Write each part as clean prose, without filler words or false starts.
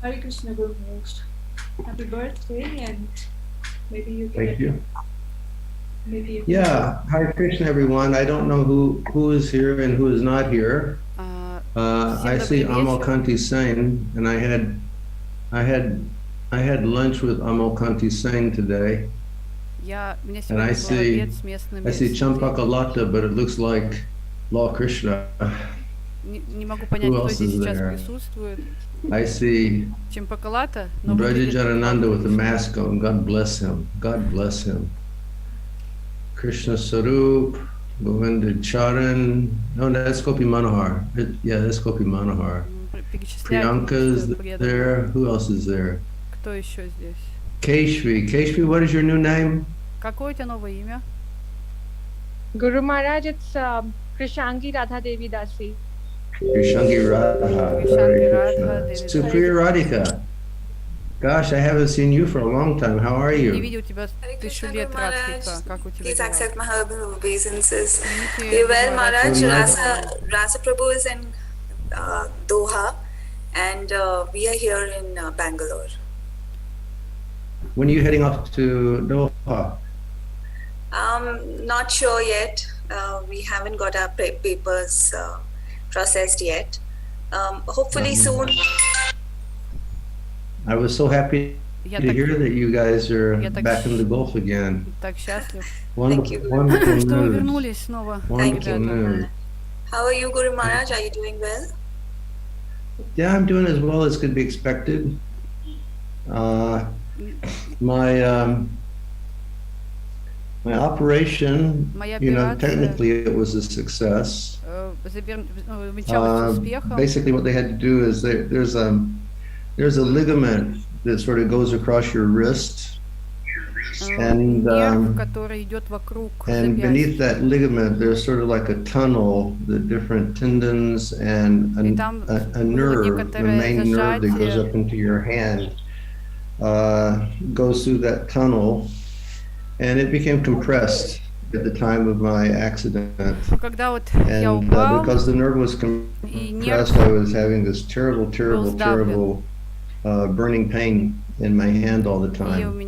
Hare Krishna, Guru Maharaj. Happy birthday, and maybe you can. Thank you. Maybe you Yeah, Hare Krishna, everyone. I don't know who is here and who is not here. I see Amalkanti Singh, and I had lunch with Amalkanti Singh today, and I see Champakalata, but it looks like Lord Kṛṣṇa. Who else is there? I see Brajajarananda with the mask on. God bless him. God bless him. Krishna Sarup, Govinda Charan. No, that's Gopi Manohar. Yeah, that's Gopi Manohar. Priyanka's there. Who else is there? Keshvi. Keshvi, what is your new name? Guru Maharaj, it's Krishangi Radha Devi Dasi. Krishangi Radha. Supriya Radhika. Gosh, I haven't seen you for a long time. How are you? Please accept my herbal obeisances. Well, Maharaj, Rasa Prabhu is in Doha, and we are here in Bangalore. When are you heading off to Doha? Not sure yet. We haven't got our papers processed yet. Hopefully soon. I was so happy to hear that you guys are back in the Gulf again. Wonderful, wonderful news. Wonderful news. How are you, Guru Maharaj? Are you doing well? Yeah, I'm doing as well as could be expected. My operation, technically it was a success. Basically what they had to do is there's a ligament that sort of goes across your wrist, and beneath that ligament there's sort of like a tunnel, the different tendons, and a nerve, the main nerve that goes up into your hand, goes through that tunnel, and it became compressed at the time of my accident. And because the nerve was compressed, I was having this terrible burning pain in my hand all the time.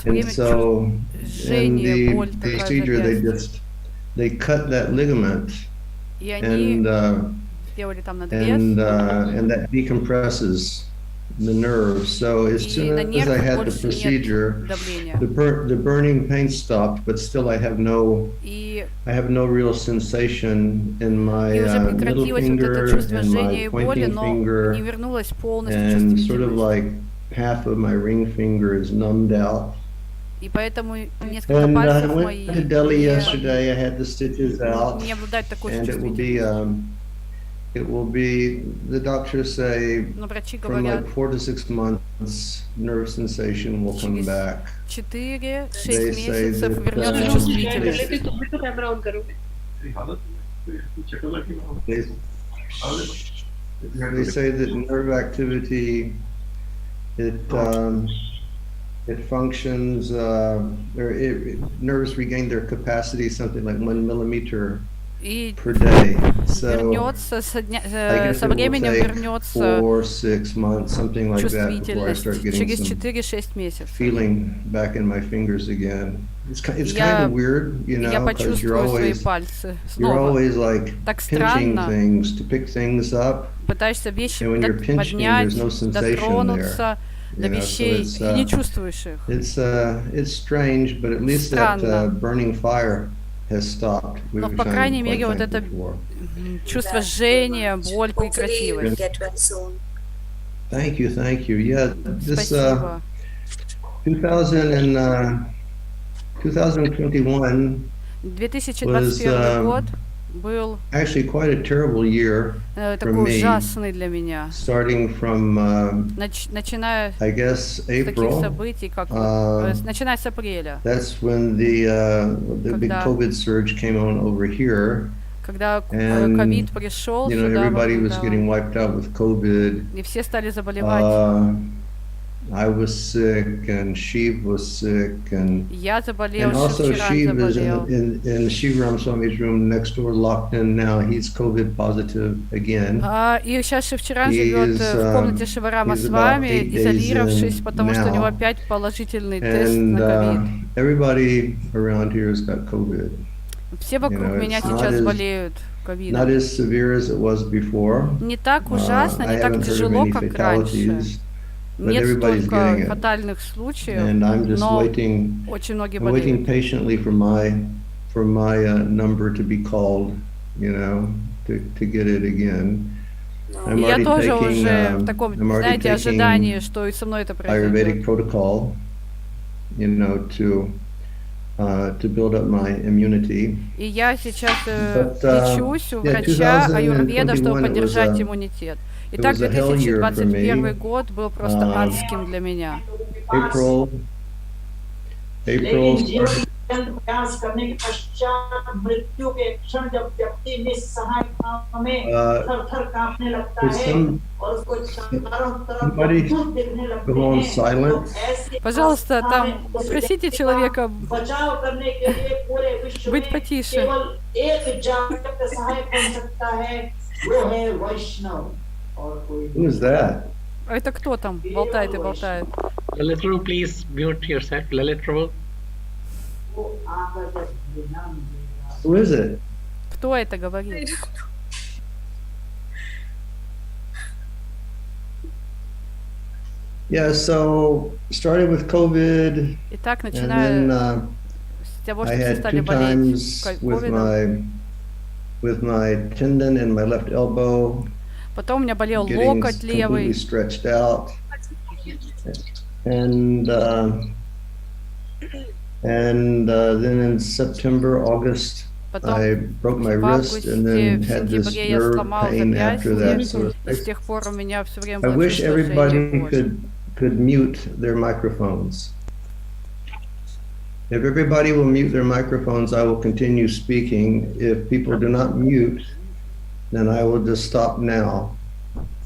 And so in the procedure, they cut that ligament, and that decompresses the nerve. So as soon as I had the procedure, the burning pain stopped, but still I have no real sensation in my middle finger and my pointing finger, and sort of like half of my ring finger is numbed out. And I went to Delhi yesterday. I had the stitches out, and it will be, the doctors say, from like 4 to 6 months, nerve sensation will come back. They say that, they say that nerve activity, it functions, nerves regain their capacity something like 1 millimeter per day. So I guess it will take 4 or 6 months, something like that, before I start getting some feeling back in my fingers again. It's kind of weird, because you're always like pinching things to pick things up, and when you're pinching, there's no sensation there. So it's strange, but at least that burning fire has stopped. Но, по крайней мере, вот это чувство жжения, боль прекратилась. Thank you. Yeah, this 2021 was actually quite a terrible year for me, starting from, I guess, April. That's when the big COVID surge came on over here. And, everybody was getting wiped out with COVID. I was sick, and Shiv was sick, and Я заболел, also Шивчаран Shiv is заболел. in Shivaram Swami's room next door, locked in now. He's COVID positive again. И сейчас Шивчаран живет в комнате Шиварама с вами, изолировавшись, потому что у него опять положительный тест на ковид. Everybody around here has got COVID. Все вокруг меня сейчас болеют ковидом. Not as severe as it was before. Не так ужасно, не так тяжело, как раньше. Нет столько фатальных случаев, но очень многие болеют. I'm waiting patiently for my number to be called, you know, to get it again. И я тоже уже в таком, знаете, ожидании, что и со мной это произойдет. Ayurvedic protocol, you know, to build up my immunity. И я сейчас лечусь у врача аюрведа, чтобы поддержать иммунитет. Итак, 2021 год был просто адским для меня. April somebody go on silent. Пожалуйста, там попросите человека быть потише. Who is that? Это кто там болтает и болтает? Literal, please mute yourself. Literal. Who is it? Кто это говорит? Yeah, so started with COVID, Итак, and начиная then с того, I что все had стали 2 болеть times with my tendon in my left elbow, потом у меня болел getting локоть completely левый, stretched out, and then in September, August, потом I broke my в wrist and then августе, в had this сентябре я nerve сломал pain after that. запястье, So и с тех пор у меня все время I было wish чувство everybody жжения кожи. could mute their microphones. If everybody will mute their microphones, I will continue speaking. If people do not mute, then I will just stop now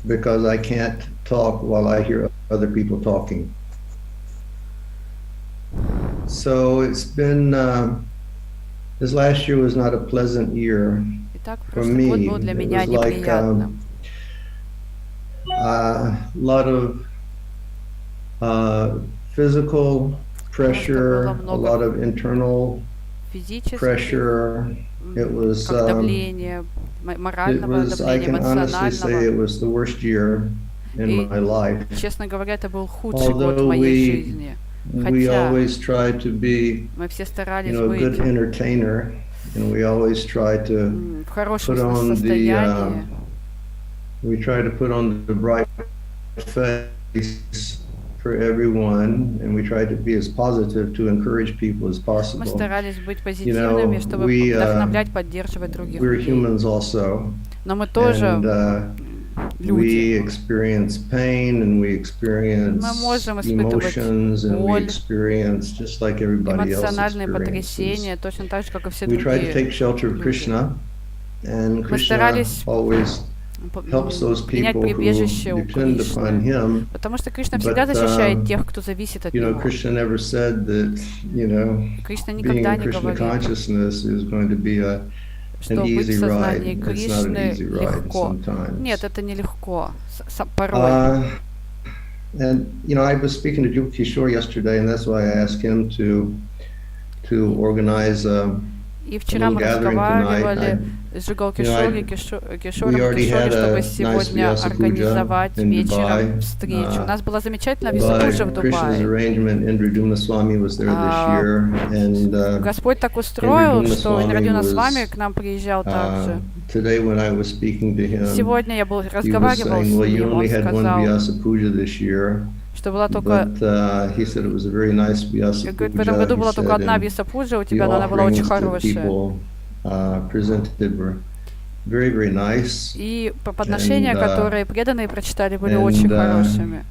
because I can't talk while I hear other people talking. So it's been, this last year was not a pleasant year Итак, for прошлый год me. был для It меня was like неприятным. a lot of physical pressure, a lot of internal Физически, pressure. It was, как давление, I морального давления, can honestly say it эмоционального. was the worst year in my life. Честно говоря, это был худший год в Although моей жизни. we Хотя always try to be, мы все you старались know, a good быть entertainer, and we always try to в хорошем put on the, состоянии. we try to put on the bright face for everyone, and we try to be as positive to encourage people as Мы possible. старались быть позитивными, чтобы вдохновлять, поддерживать других We're людей. humans also, Но мы тоже and we люди. experience pain, and we experience Мы можем испытывать emotions, and we боль, experience just like everybody else эмоциональные experiences. потрясения, точно так же, как и все We try to take другие. shelter of Krishna, and Мы Krishna старались always helps those принять people who прибежище у depend upon Кришны, him. потому что Кришна всегда But, защищает тех, кто зависит от You know, него. Krishna never said that, you know, Кришна being никогда in не Krishna говорит, consciousness is going to be an что быть easy в ride. сознании It's not an Кришны easy ride легко. sometimes. Нет, это нелегко. Порой. And you know, I was speaking to Juke Kishore yesterday, and that's why I asked him to organize a И вчера мы gathering разговаривали tonight. с Жигал You know, Кишори, Кишором we already Кишори, had чтобы a сегодня nice Vyasa организовать puja in вечером Dubai. встречу. У нас была замечательная By висапуджа в Krishna's Дубае. arrangement, Indradumna Swami was there this year, and Господь так устроил, Indradumna что Swami Инрадюна was, Свами к нам приезжал также. today when I was speaking to him, Сегодня я he was разговаривал saying, с well, you ним, он only had one сказал, Vyasa puja this year, что была только... but he said it was a very nice Vyasa Говорит, в этом году puja. была He только said, одна and висапуджа у the тебя, но она была очень offerings that хорошая. people presented were very, very nice. И подношения, And, которые преданные прочитали, были and, очень хорошими.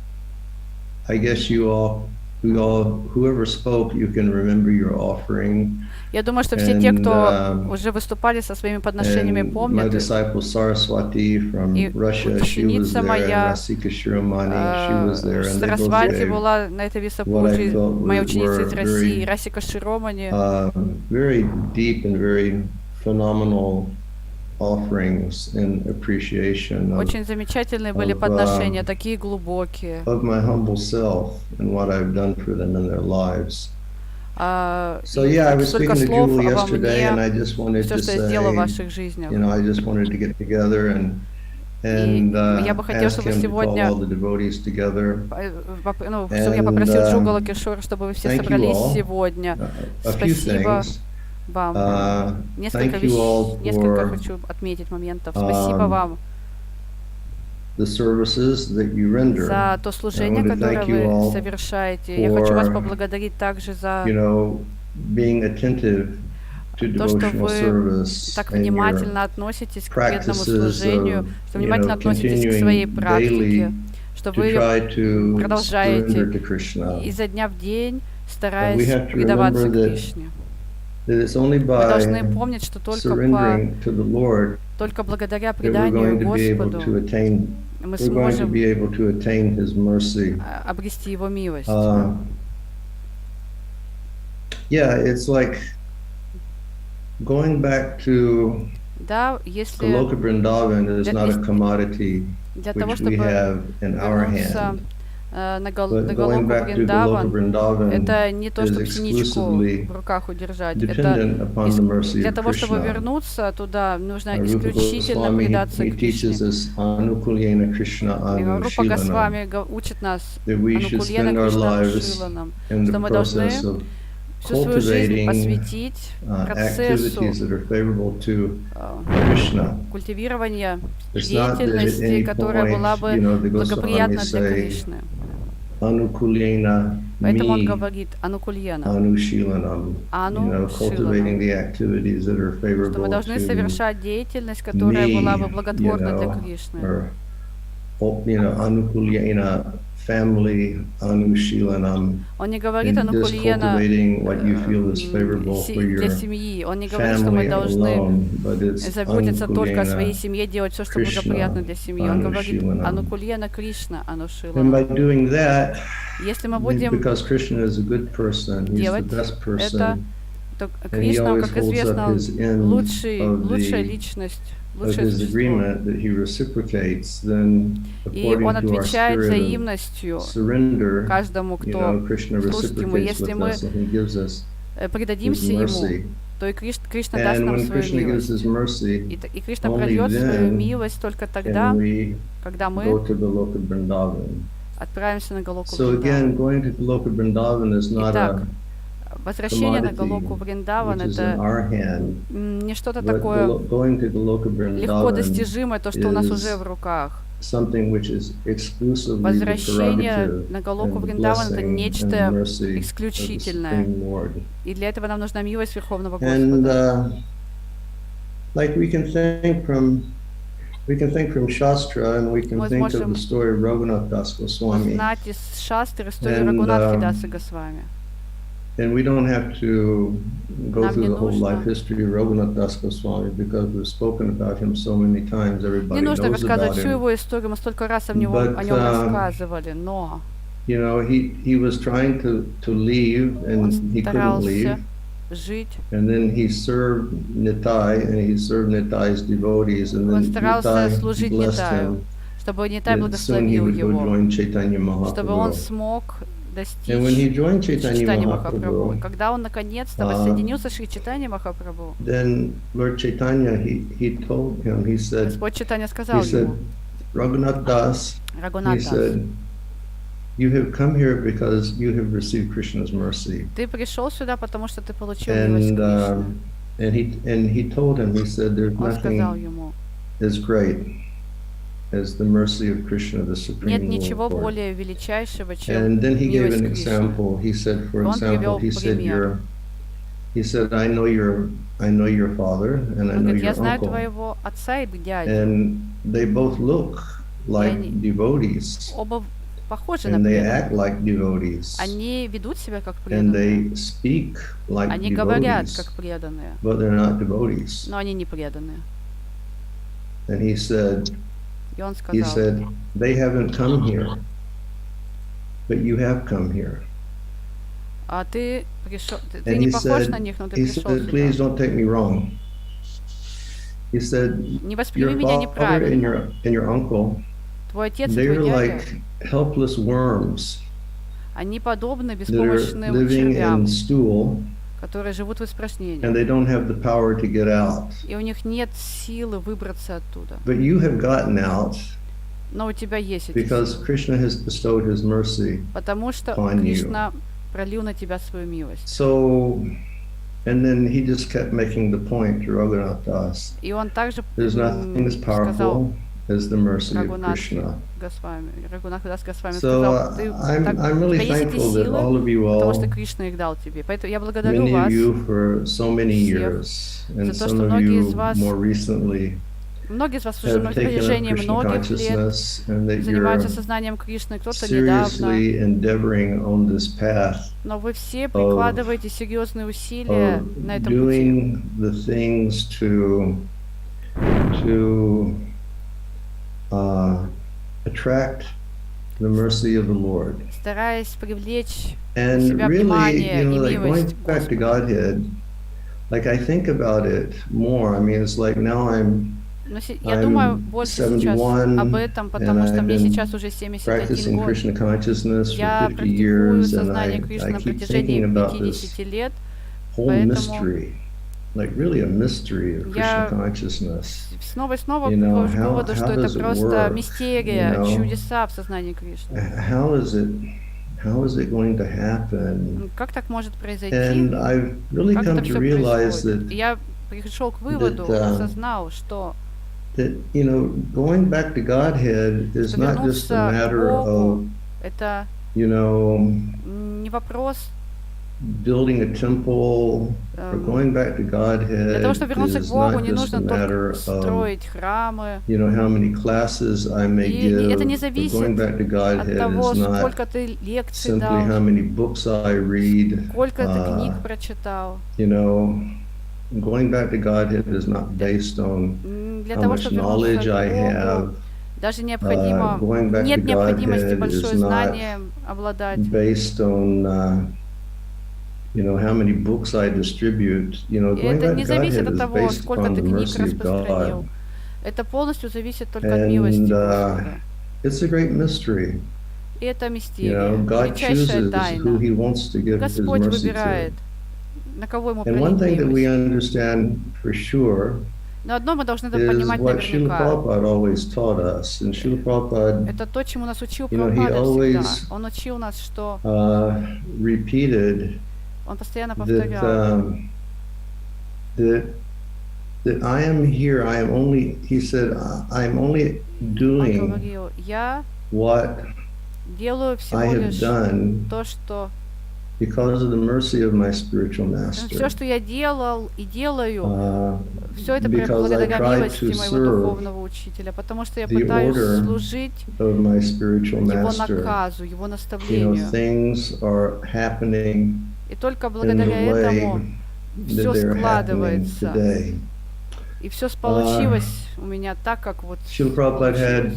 I guess you all whoever spoke, you can remember your offering. Я думаю, что все те, кто уже выступали со своими подношениями, помнят. My disciple Saraswati from Russia, she was there, and Rasika Shiromani, she was there, and they both Сарасвати была на этой висопуджи, моя ученица из России, Расика Широмани. Very deep and very phenomenal offerings in appreciation Очень замечательные были подношения, такие глубокие. Of my humble self and what I've done for them in their lives. So yeah, I was speaking to Julie yesterday, and I just wanted to say, you know, I just wanted to get together and ask him to call all the devotees together. Я попросил Джугала Кишора, чтобы вы все собрались сегодня. Спасибо вам. Несколько хочу отметить моментов. Спасибо вам за то служение, которое вы совершаете. Я хочу вас поблагодарить также за то, что вы так внимательно относитесь к преданному служению, что внимательно относитесь к своей практике, что вы продолжаете изо дня в день стараясь предаваться Кришне. Мы должны помнить, что только благодаря преданию Господу мы сможем обрести Его милость. Yeah, it's like going back to Goloka Vrindavan is not a commodity which we have in our hand. But going back to Goloka Vrindavan это не то, чтобы пшеничку в руках удержать. Это для того, чтобы вернуться туда, нужно исключительно предаться Кришне. Рупа Госвами учит нас Анукульена Кришна Анушиланам, что мы должны всю свою жизнь посвятить процессу культивирования деятельности, которая была бы благоприятна для Кришны. Поэтому он говорит Анукульена, Анушиланам, что мы должны совершать деятельность, которая была бы благотворна для Кришны. Family Anushilanam. Он не говорит Анукульена для семьи. Он не говорит, что мы должны заботиться только о своей семье, делать все, что благоприятно для семьи. Он говорит Анукульена Кришна Анушиланам. Если мы будем делать это, то Кришна, как известно, лучшая личность. И он отвечает взаимностью каждому, кто служит ему. Если мы предадимся ему, то и Кришна даст нам свою милость. И Кришна прольет свою милость только тогда, когда мы отправимся на Галоку Вриндаван. Итак, возвращение на Галоку Вриндаван — это не что-то такое легко достижимое, то, что у нас уже в руках. Возвращение на Галоку Вриндаван — это нечто исключительное. И для этого нам нужна милость Верховного Господа. We can think from Shastra, and we can think of the story of Raghunath Das Goswami. Знать из Шастры историю Рагунатхи Даса Госвами. And we don't have to go through the whole life history of Raghunath Das Goswami because we've spoken about him so many times. Everybody knows about him. Не нужно рассказывать всю его историю, мы столько раз о нем рассказывали, но you know, he was trying to leave, and he couldn't leave. Жить. And then he served Nitai, and he served Nitai's devotees, and then Nitai blessed him. Чтобы Нитай благословил его, чтобы он смог достичь Чайтаньи Махапрабху. Когда он наконец-то воссоединился с Шри Чайтаньей Махапрабху, Господь Чайтанья сказал ему, Raghunath Das, he said, you have come here because you have received Krishna's mercy. Ты пришел сюда, потому что ты получил милость Кришны. And he told him, he said, there's nothing as great as the mercy of Krishna, the Supreme Lord. Нет ничего более величайшего, чем And then he gave an Кришны. example. He said, for example, he said, I know your father, and I know your Я знаю uncle. твоего отца и дядю. And they both look like devotees. Оба похожи на and they преданных. act like devotees, Они ведут себя как and преданные. they speak like Они говорят devotees, как преданные, but they're not devotees. но они не преданные. And he И он said, сказал, they haven't come here, but you have come here. а ты пришел, ты And не he похож на said, них, но ты пришел please сюда. don't take me wrong. He said, Не восприми your меня father and неправильно. your uncle, Твой отец и they're твой дядя, like helpless worms они подобны that are беспомощным living червям, in stool, которые живут в and испражнениях. they don't have the power to get out. И у них нет силы выбраться оттуда. But you have gotten out Но у тебя есть эти because силы. Krishna has bestowed his mercy Потому что upon you. Кришна пролил на тебя свою милость. So, and then he just kept making the point to Raghunath Das. И он также There's nothing as сказал powerful as the mercy of Рагунатхе Krishna. Госвами, Рагунатхе Госвами So сказал, ты, I'm у really тебя есть эти thankful that силы, all of you потому all, что Кришна их дал тебе. Поэтому я благодарю many of вас, you for so many всех, years, and за то, some что of многие из you вас, more recently многие из вас уже на have taken up протяжении Krishna многих лет consciousness, and that занимаются you're сознанием Кришны, кто-то недавно, seriously endeavoring on this path но вы все прикладываете серьезные усилия of на этом пути. doing the things to attract the mercy of the Lord. Стараясь привлечь к And себя really, внимание и like going милость back to Господа. Godhead, like I think about it more. I mean, it's like now Но я думаю I'm больше сейчас 71, об этом, потому and что I've мне been сейчас уже 71 practicing год. Krishna consciousness for Я 50 практикую years, and сознание I Кришны на keep протяжении thinking about this 50 лет, whole поэтому mystery, like really a mystery of Krishna я consciousness. снова и снова You know, прихожу к выводу, что how это does it просто work? мистерия, You know? чудеса в сознании Кришны. How is it going to happen? Как так может произойти? And I've really Как come это to все realize происходит? that И я пришел к выводу, осознал, что going back to Godhead is not just a вернуться к matter of, Богу — это не вопрос. building a temple, or going back to Godhead Для того, чтобы вернуться к is Богу, not не just a нужно matter только of, строить храмы. how many classes I may И give. это не But зависит going back to от Godhead того, is not сколько ты лекций simply how дал, many books I read. сколько ты книг прочитал. Going back to Godhead is not based on Для how того, much чтобы knowledge вернуться I к Богу, have. даже необходимо, Going back нет to необходимости Godhead большое is not знание обладать. based on how many books I distribute. И Going это back не to зависит Godhead от is того, based сколько upon ты the книг mercy of распространил. God. Это полностью зависит только от милости And Господа. it's a great mystery. И это мистерия, God величайшая chooses who тайна. He wants to give His Господь mercy выбирает, to. на кого Ему And one пролить thing that we милость. understand for sure Но одно мы должны is понимать what Srila наверняка. Prabhupada always taught us. And Srila Prabhupada Это то, чему нас учил he Прабхупада always, всегда. Он учил нас, что repeated он постоянно повторял, that I am here. I am only. He said, I am only он doing говорил, я what делаю I всего have лишь done то, что because of the mercy of my spiritual все, master. что я делал и делаю, все это Because I благодаря tried милости to моего serve духовного учителя, потому что я the пытаюсь order служить of my spiritual его master. наказу, его наставлению. Things are happening И только in благодаря the way этому that все they're happening складывается. today. И все получилось у меня так, как вот Srila Prabhupada had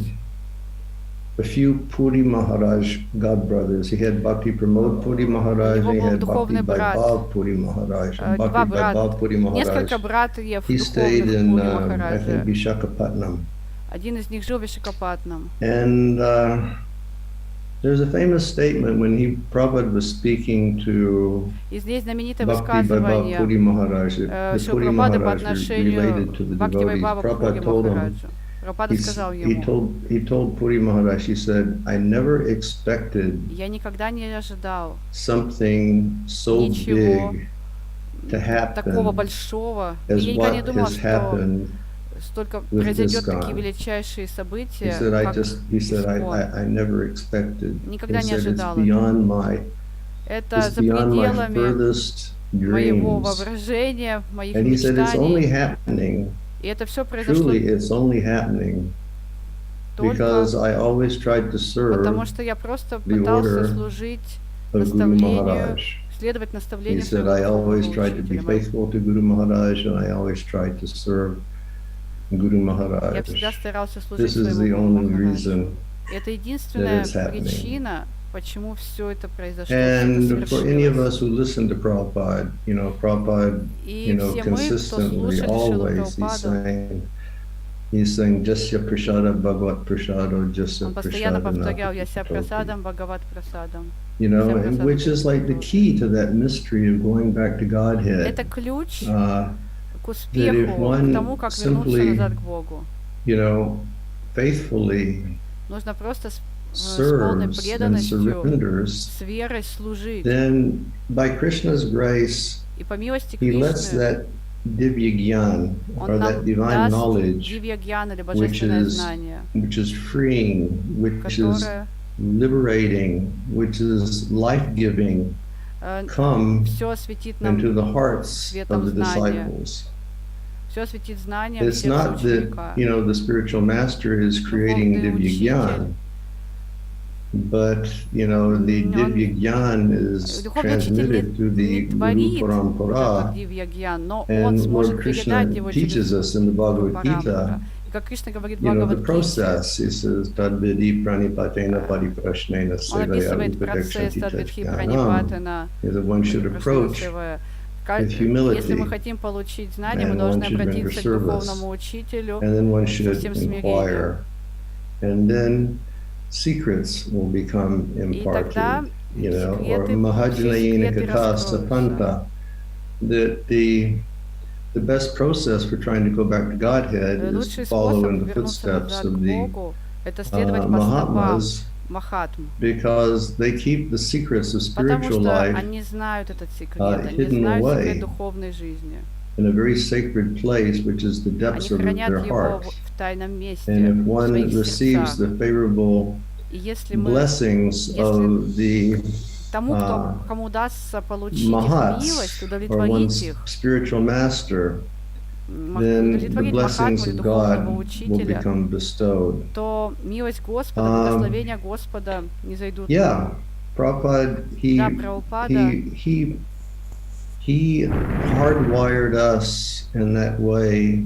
a few Puri Maharaj godbrothers. He had Bhakti Pramod Puri Maharaj, and he had Bhakti Vaibhav Puri Maharaj. And два Bhakti брата, Vaibhav Puri Maharaj, несколько братьев he stayed духовных in, Пури I Махараджа. think, Vishakhapatnam. Один из них жил в Вишакапатнам. And there's a famous statement when Prabhupada was speaking to И здесь знаменитое Bhakti Vaibhav высказывание Puri Maharaj, the Шрила Puri Прабхупады по Maharaj отношению related to the к Бхакти devotees. Вайбхава Пури Prabhupada told him, Махараджу. Прабхупада сказал he ему, told Puri Maharaj, he said, I never expected я никогда не ожидал something so ничего big to такого happen большого. И as я никогда не what думал, has что happened столько with произойдет this такие guy. величайшие He события, said, как I I never expected. He Никогда не said, it's ожидал it's за beyond my пределами furthest моего dreams. воображения, моих And he said, it's only мечтаний. happening, И это все произошло truly it's only happening because I always tried to serve потому что я просто the пытался order служить of Guru наставлению, Maharaj. следовать He наставлению said, своего I always духовного tried to be учителя. faithful to Guru Maharaj, and I always tried to serve Guru Я Maharaj. всегда старался служить This is the своему only Гуру Махараджу. reason Это единственная that it's happening. причина, почему все это произошло, все это And for any of совершилось. us who listen to Prabhupada, Prabhupada, И все мы, кто consistently, слушали Шрилу always, Прабхупаду, he's saying, Jasya Prasada Bhagavat Prasada, Jasya он постоянно Prasada повторял «Яся Nāpati прасадам, Бхагават прасадам». and which is like the key to that mystery of going back to Godhead. Это ключ к That if успеху, к one тому, как вернуться simply, назад к Богу. Faithfully Нужно просто с полной serves and преданностью, surrenders, с верой служить. then by Krishna's grace, И по милости he lets Кришны that divya gyan, or Он that нам divine даст knowledge, дивья-гьян или божественное знание, which is freeing, which is которое liberating, which is life-giving, come все осветит нам into the hearts светом of the знания. disciples. Все осветит знанием It's сердца not that, ученика. the spiritual master is creating Духовный divya учитель, gyan, but, the divya gyan is духовный учитель transmitted through the не Guru творит вот этот Parampara, дивья-гьян, но он and сможет Lord передать Krishna его teaches через us in the Bhagavad Gita, Парампара. И как Кришна говорит в the Бхагавад-гите, process. He says, Tadvidi pranipatena pariprashnena он sevaya описывает процесс upadekshati Тадвидхи tachyanam, Пранипатана, that one should approach with humility, если мы хотим получить знания, мы and должны one should render обратиться к service, духовному учителю and then one со should всем смирением. inquire, and then secrets will become И тогда imparted, or секреты, mahā-mantra секреты katha раскроются. sapanta, that the best process for trying to go back to Godhead is Лучший to follow способ in the вернуться footsteps назад of к the Богу — это следовать по стопам Mahatmas, Махатм, because they keep the secrets of потому spiritual что life они знают этот секрет, они hidden знают away секрет духовной жизни. in a very sacred place, which is the Они depths of хранят their его heart. в тайном месте, And if в one своих receives сердцах. the favorable И если мы blessings of the тому, кому удастся получить их mahats, милость, or удовлетворить one's их, spiritual master, then the удовлетворить blessings Махатму или of духовного God will учителя, become bestowed. то милость Господа, благословения Господа не зайдут. Yeah, Prabhupada, Да, Прабхупада, he hardwired us in that way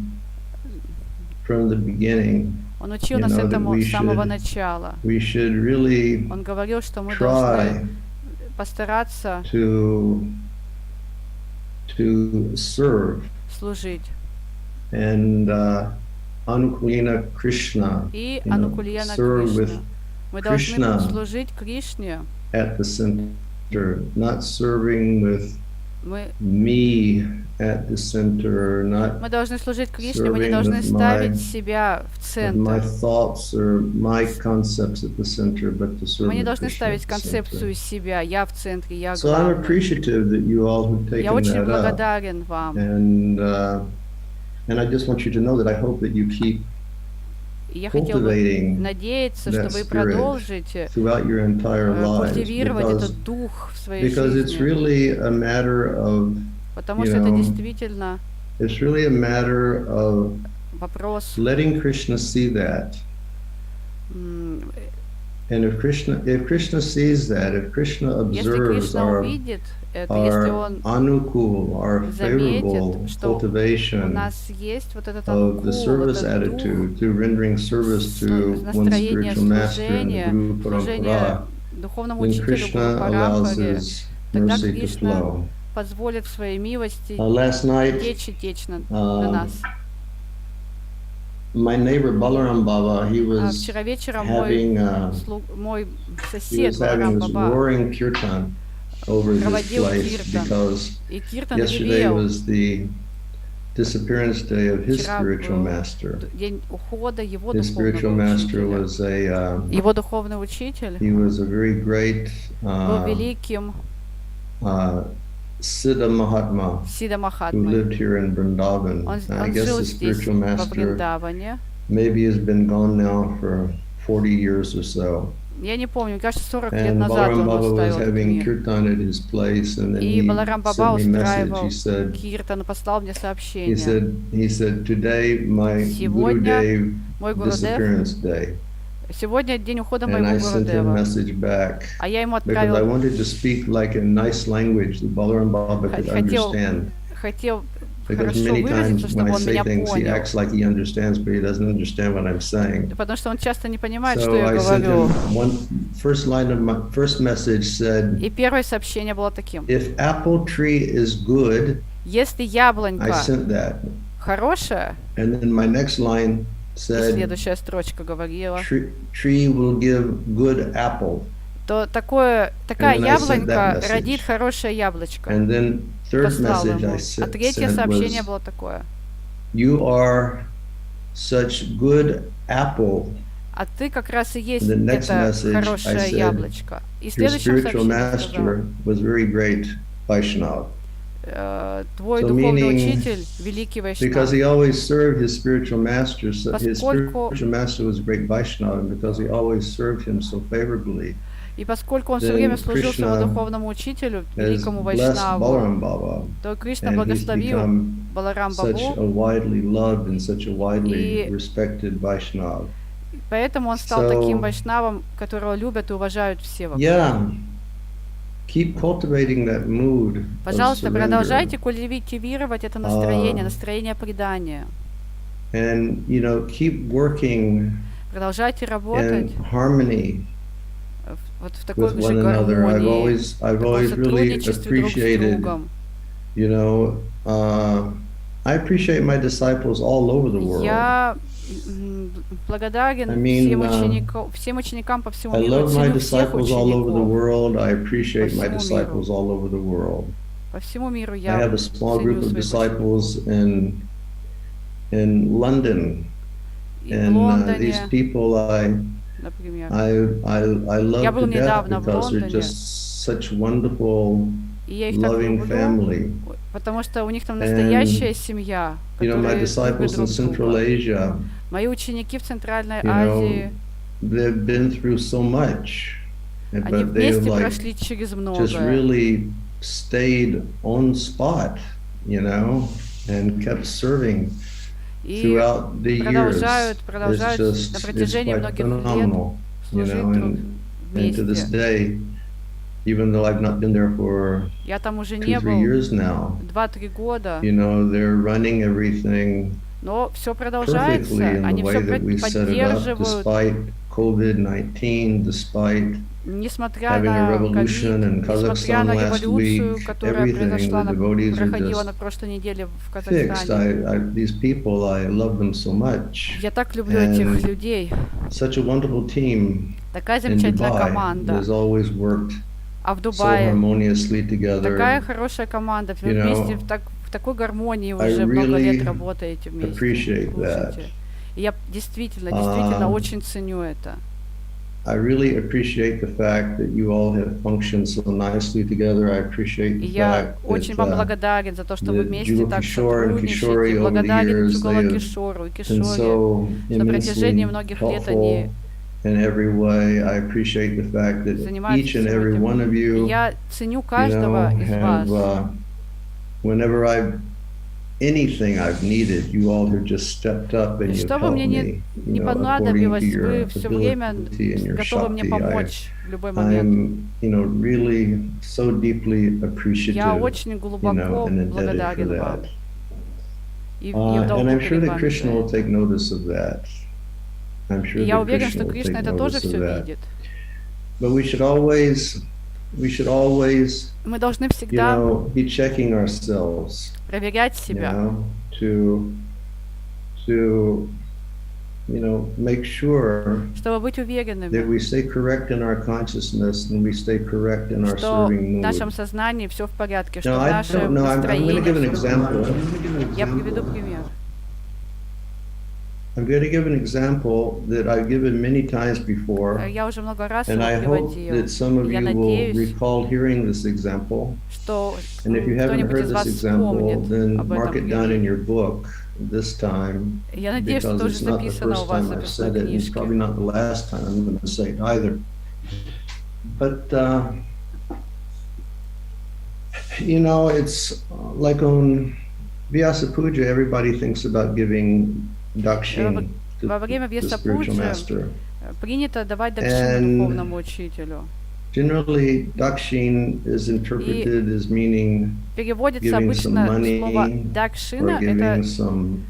from the beginning. Он учил нас этому с самого начала. We should really Он говорил, что мы try должны постараться to serve служить. and Anukulina Krishna, И Анукульяна serve with Кришна. Мы должны Krishna служить Кришне. at the center, not serving with Мы me at the center, not должны служить Кришне, мы не serving должны with ставить себя в with my центр. thoughts or my concepts at the center, but to serve Мы не with должны Krishna ставить at the концепцию center. себя, я в центре, я So I'm главный. appreciative that you all have Я taken очень that up, благодарен вам. and I just want you to know that I hope that you keep И я хотел бы cultivating надеяться, that что вы spirit продолжите throughout your entire lives, культивировать этот дух в своей because it's жизни. really a matter of, Потому что это действительно it's really a matter of вопрос. letting Krishna see that. And if Krishna sees that, if Krishna Если observes Кришна our увидит это, если он anukul, our favorable заметит, что у cultivation нас есть вот этот of the анукул, service этот дух, attitude through rendering service to one's настроение spiritual master and служения, Guru служение Parampara, духовному then учителю Krishna Гуру allows Парампаре, his тогда mercy to Кришна flow. позволит в своей милости Last night, течь на нас. my neighbor Balaram Baba, he was Вчера вечером мой he сосед was Баларам having this Баба roaring kirtan over this проводил place киртан, because и киртан yesterday ревел. was the disappearance day of his Вчера spiritual был master. день ухода его His spiritual духовного master учителя. was a Его духовный учитель he was a very great был великим Siddha Mahatma Сида who Махатмой. lived here in Vrindavan. Он I guess жил his здесь, spiritual во master Вриндаване. maybe has been gone now for 40 years or so. Я не помню, мне кажется, 40 лет And назад Balaram он Baba was оставил этот having мир. kirtan at his place, and then И he Баларам Баба sent me a message. устраивал He said, киртан, послал мне сообщение. today my Guru Сегодня Dev мой Гурудев disappearance day. сегодня день ухода And моего I sent him a Гурудева. message back А я ему because I отправила, wanted to speak like a nice language that Balaram Baba could understand. хотел Because хорошо many выразиться, times when чтобы I он say меня things, he понял. acts like he understands, but he doesn't understand what I'm saying. Потому что он часто не понимает, что So я I sent говорю. him first line of my first message said, И первое сообщение было таким. if apple tree is good, Если I яблонька sent that. хорошая, And then my next line и said, следующая строчка говорила, tree will give good apple. то такая And then I sent that яблонька message. родит хорошее яблочко. And then third Послал message ему. I А третье sent сообщение was, было такое. you are such good apple. А ты как раз и есть The next это message I хорошее said, яблочко. И your следующее spiritual сообщение я сказала, master was very great Vaishnava. твой So духовный meaning, учитель, великий Because Вайшнав. he always served his spiritual master, so his Поскольку- spiritual master was a great Vaishnava, and because he always served him so favorably, И поскольку он все then время служил своему Krishna духовному учителю, has великому blessed Вайшнаву, Balaram Baba, то Кришна and he's благословил become Баларам such a Бабу, widely loved and such a widely И- respected Vaishnava. поэтому он стал So- таким Вайшнавом, которого любят и уважают все вокруг. Yeah, keep cultivating that mood of Пожалуйста, surrender. продолжайте культивировать это настроение, настроение предания. And, keep working Продолжайте работать in harmony вот в такой with же one another. I've гармонии, always в таком really сотрудничестве друг с appreciated, другом. I appreciate my disciples all over the world. Я благодарен I mean, всем ученикам по всему I миру, love my ценю всех disciples all over the учеников. world. I appreciate my По всему disciples all over the world. По всему миру I я have a small ценю group of своих disciples in London, и в and these Лондоне, people например. I love Я был to death недавно в because they're Лондоне. just such wonderful, И я их так loving люблю, family. потому что у них там настоящая семья, My которая любит disciples in друг Central друга. Asia, Мои ученики в Центральной you know, Азии, they've been through so much, они but they've вместе like прошли через just многое. really stayed on spot, and kept serving И throughout the years. продолжают на It's протяжении quite многих лет phenomenal, служить друг and to this вместе. day, even though I've not been there for Я там уже не 2-3 был years now, 2-3 года, they're running everything но все продолжается, perfectly in the они way все that we set it up, поддерживают, despite COVID-19, despite несмотря having a на revolution in ковид, несмотря на Kazakhstan last революцию, week, которая everything, произошла, the devotees are проходила на just прошлой неделе в fixed. Казахстане. These people, I love them so much. Я так люблю этих And людей. Such a wonderful team Такая in замечательная Dubai команда. has always worked А в so Дубае harmoniously together. такая хорошая команда. Вы You вместе know, в такой гармонии I уже много really лет работаете вместе. appreciate that. Слушайте. И я действительно очень ценю это. I really appreciate the fact that you all have functioned so nicely together. I appreciate И the я fact очень вам that благодарен за то, что вы the вместе так Jugal Kishore and Kishori сотрудничаете. over the Благодарен years, Джугала they have Кишору и been Кишоре, so что на протяжении immensely многих лет они helpful in every way. I appreciate the fact that занимаются each and всем every этим. one of И you, я ценю каждого из вас. whenever anything I've needed, you all have just stepped up and you've Что бы helped мне me, не according понадобилось, to your вы все время ability and your готовы мне shakti. помочь в любой момент. I'm, really so deeply appreciative, Я очень глубоко and indebted for благодарен вам. that. И в And долгу I'm sure перед that вами Krishna за will это. take notice of that. I'm sure И я that уверен, Krishna что will Кришна take это тоже notice of все that. видит. But we should always, Мы должны всегда be checking ourselves, проверять себя, to make sure чтобы быть that уверенными, we stay correct in our consciousness and we stay correct in our что в serving нашем mood. сознании все в порядке, что Now, I наше don't know. I'm going to give an настроение всё в example. порядке. Я приведу пример. I'm going to give an example that I've given many times before, Я уже много раз and его I hope приводил. that some of Я you will надеюсь, recall hearing this example. что And if you haven't кто-нибудь heard из this вас example, вспомнит then об mark этом it down in примере. your book this time, Я надеюсь, что because тоже it's not the записано у first вас в time I've записной said it, and it's книжке. probably not the last time I'm going to say it either. But, it's like on Vyasa Puja, everybody thinks about giving dakshin Во время to the Вьяса spiritual Пуджи master. принято давать дакшину духовному учителю. Generally, dakshin is interpreted as meaning переводится giving some обычно слово money, дакшина, or giving это some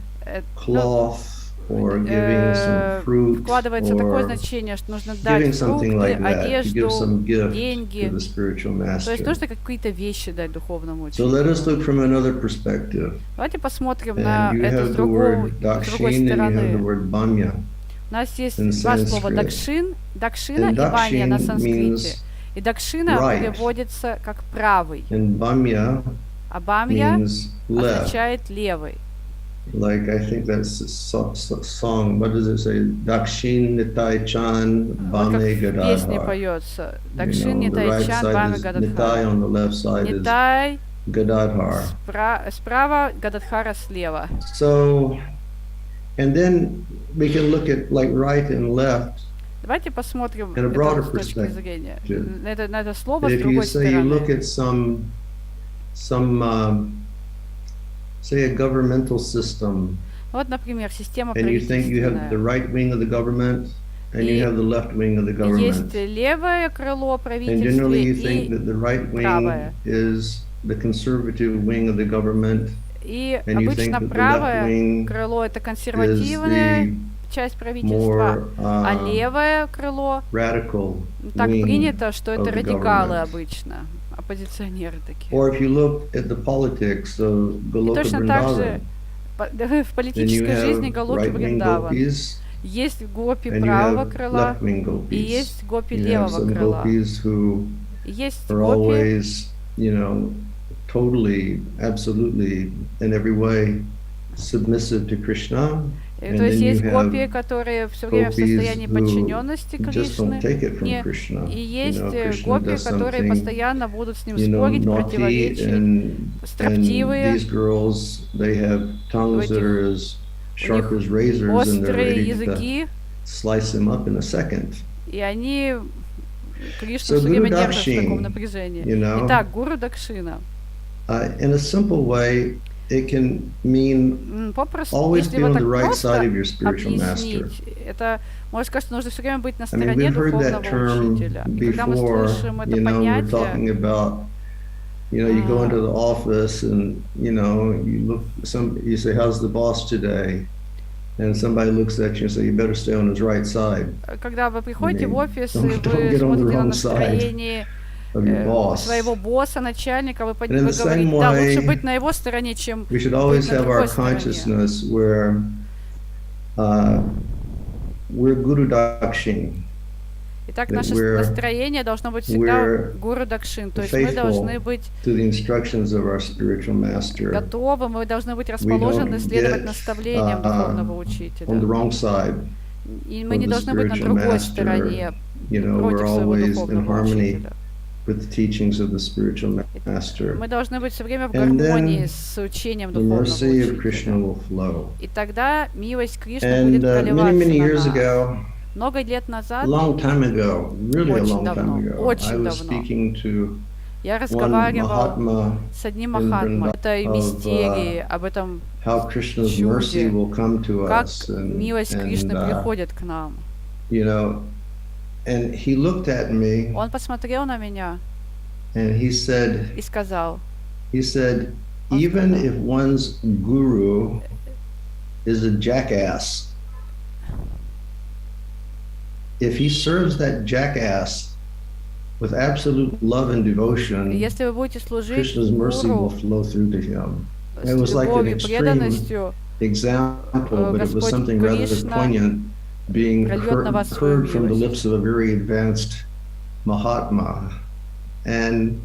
cloth, or giving some fruit, вкладывается такое or значение, что нужно giving дать something фрукты, like that, to give одежду, some gift деньги. to the spiritual То есть master. нужно какие-то вещи дать духовному So let us учителю. look from another perspective. Давайте посмотрим на And you это have с the другой word dakshin and you have the стороны. word banya. У нас есть in два слова Sanskrit. дакшина And и банья на dakshin санскрите. means И дакшина right. переводится как правый, And bamya а бамья means left. означает левый. Like I think that's a song. What does it say? Dakshin Nitai Chan Вот как Bame в песне Gadadhar. поется. You Дакшин know, the right Нитай Чан side Баме is Nitai, Гададхара. on the left side is Нитай Gadadhar. справа, Гададхара слева. So, and then we can look at like right and left. Давайте посмотрим In a broader это с точки зрения. perspective. На это слово с If you другой say you look стороны. at some say a governmental system, Вот, например, система and you think you have the правительственная. right wing of the government, and you have the left wing of the Есть government. левое крыло And generally you правительства think и that the right wing правое. is the conservative wing of the government, И and you think обычно that the left правое wing крыло это is консервативная the часть правительства, more а левое крыло radical так wing принято, что of это the радикалы government. обычно, оппозиционеры такие. Or if you look at the politics of И Goloka точно так же Vrindavan, в then you политической жизни have Галоки right-wing Вриндаван. gopis Есть гопи and you правого have крыла, left-wing и gopis. есть гопи You have левого some крыла. gopis who И есть are гопи, always, totally, absolutely, in every way submissive to Krishna. And то есть then you есть гопи, have которые все время в gopis состоянии who подчиненности just don't Кришны. take it from Не. Krishna. И есть Krishna гопи, does которые something, постоянно будут с ним спорить, naughty, противоречить, and строптивые. these girls, they have tongues that are as sharp as razors, and they're Острые ready to языки, slice them up in a second. и они Кришну So все время Guru держат в таком Dakshin, напряжении. you know, Итак, гуру Дакшина. In a simple way, it can mean Попросту, always если be вот on так the right просто side of your spiritual master. объяснить, это, можно сказать, что нужно все время быть на I mean, стороне we've heard that духовного term учителя. И когда мы before, слышим это we're понятие, talking about, you go into the office and, you say, how's the boss today? And somebody looks at you and say, you better stay on his right side когда вы приходите в офис, и don't вы get on the смотрите на wrong side настроение of your boss. своего босса, начальника, вы And in the говорите, same да, лучше way, быть на его стороне, чем We should быть always на have our другой стороне. consciousness where we're Guru Dakshin. Итак, that наше we're- настроение должно быть всегда we're гуру Дакшин, то есть мы faithful должны быть to the instructions of our spiritual master готовы, мы должны быть расположены don't следовать get, наставлениям духовного on the учителя. wrong side. И мы of не the должны быть на spiritual другой master. стороне, We're против своего always in духовного harmony учителя. with the teachings of the spiritual master. Мы должны быть все время в And гармонии then с учением The духовного mercy of Krishna учителя. will flow. И тогда милость Кришны And будет many, проливаться many years на нас. ago, Много лет a назад long time ago, really a Очень long давно, time ago, очень I was давно. speaking to я one разговаривал Mahatma с одним in Махатмой Vrindavan этой of, мистерии, об этом, how Krishna's чуде, mercy will come to как us. милость Кришны приходит к нам. And he looked at me Он посмотрел на меня and he said, и сказал, even if one's guru is a jackass, if he serves that jackass with absolute love and devotion, если вы будете служить Krishna's mercy will гуру flow through to him. с It was like an любовью, extreme преданностью, example, but it was Господь something rather Кришна poignant, being прольет на вас свою heard from the милость. lips of a very advanced Mahatma. And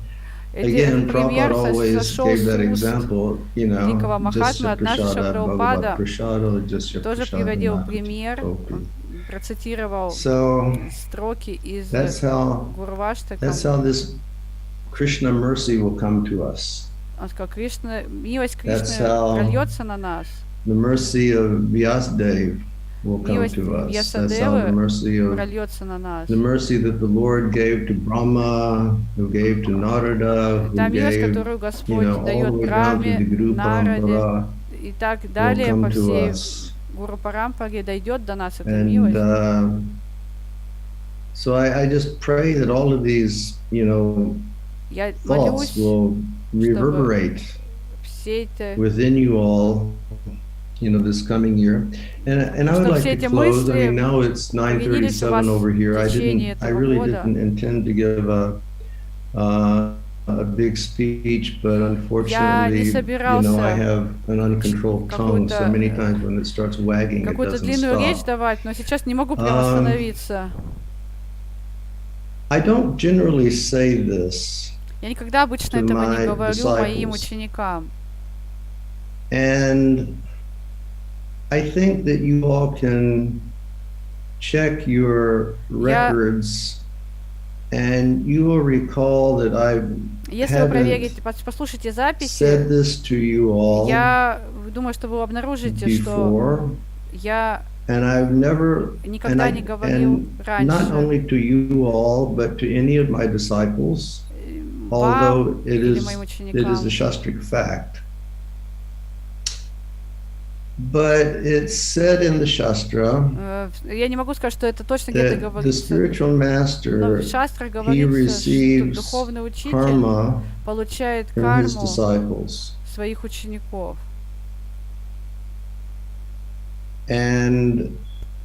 Этот again, пример Prabhupada always сошел gave с that уст example, великого Jasya Махатмы, однажды Prasada, Прабхупада Bhagavad Prasada, Jasya тоже Prasada, приводил Nahati пример, Topi. он процитировал So строки из that's how Гурваштака. this Krishna mercy will come to us. Он сказал, Кришна, милость That's Кришны how прольется на нас. The mercy of Vyasadeva will come Милость to us. That's how the Вьясадевы mercy of прольется на нас. the mercy that the Lord gave to Brahma, who gave to Narada, who Та милость, gave, которую Господь all дает the way down to Брахме, the Guru Нараде Parampara, и так will далее по come to всей us. Гуру Парампаре дойдет до нас эта And милость. So I just pray that all of these, thoughts will reverberate within you all, this coming year. And I would like to close. I mean, now it's 9:37 over here. I really didn't intend to give a big speech, but unfortunately, I have an uncontrolled tongue, so many times when it starts wagging, it doesn't stop. I don't generally say this to my disciples. And I think that you all can check your records and you will recall that I haven't said this to you all before. And I've never, and not only to you all, but to any of my disciples, although it is a Shastric fact. But it's said in the Shastra that the spiritual master, he receives karma from his disciples. And